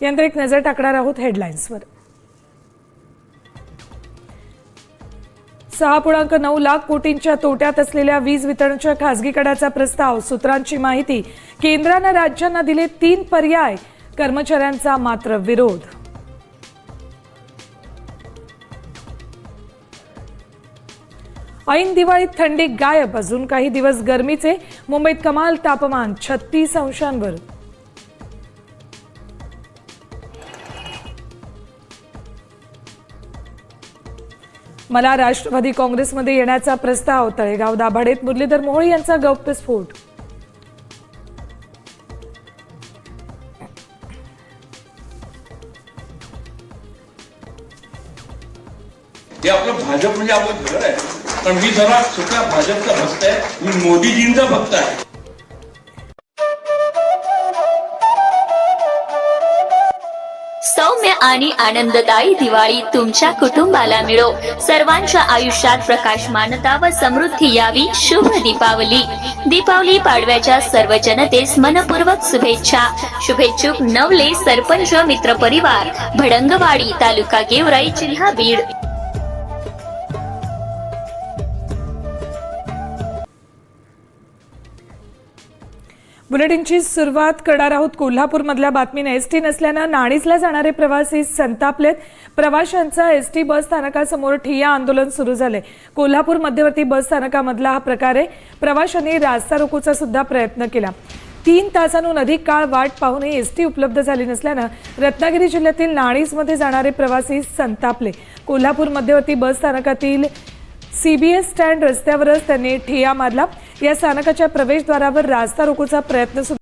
यानंतर एक नजर टाकणार आहोत हेडलाईन्सवर। 6.9 लाख कोटींच्या तोट्यात असलेल्या वीज वितरणच्या खासगीकरणाचा प्रस्ताव। सूत्रांची माहिती, केंद्राने राज्यांना दिले 3 पर्याय, कर्मचाऱ्यांचा मात्र विरोध। ऐन दिवाळीत थंडी गायब, अजून काही दिवस गरमीचे। मुंबईत कमाल तापमान 36 अंशांवर। मला राष्ट्रवादी काँग्रेसमध्ये येण्याचा प्रस्ताव। तळेगाव दाभाडेत मुरलीधर मोहोळ यांचा गौप्यस्फोट। हे आपलं भाजप म्हणजे आपलं घर आहे, पण मी जरा स्वतः भाजपचा भक्त आहे, मी मोदीजींचा भक्त आहे। सौम्य आणि आनंददायी दिवाळी तुमच्या कुटुंबाला मिळो। सर्वांच्या आयुष्यात प्रकाशमानता व समृद्धी यावी। शुभ दीपावली। दीपावली पाडव्याच्या सर्व जनतेस मनपूर्वक शुभेच्छा। शुभेच्छुक नवले सरपंच मित्र परिवार, भडंगवाडी, तालुका गेवराई, जिल्हा बीड। बुलेटिनची सुरुवात करणार आहोत कोल्हापूरमधल्या बातमीने। एसटी नसल्याने नाणीजला जाणारे प्रवासी संतापलेत। प्रवाशांचा एसटी बस स्थानकासमोर ठिय्या आंदोलन सुरू झाले। कोल्हापूर मध्यवर्ती बस स्थानकामधला हा प्रकार आहे। प्रवाशांनी रास्ता रोकोचा सुद्धा प्रयत्न केला। 3 तासांहून अधिक काळ वाट पाहूनही एसटी उपलब्ध झाली नसल्याने रत्नागिरी जिल्ह्यातील नाणीजमध्ये जाणारे प्रवासी संतापले। कोल्हापूर मध्यवर्ती बस स्थानकातील सीबीएस स्टँड रस्त्यावरच त्यांनी ठिय्या मारला। या स्थानकाच्या प्रवेशद्वारावर रास्ता रोकोचा प्रयत्न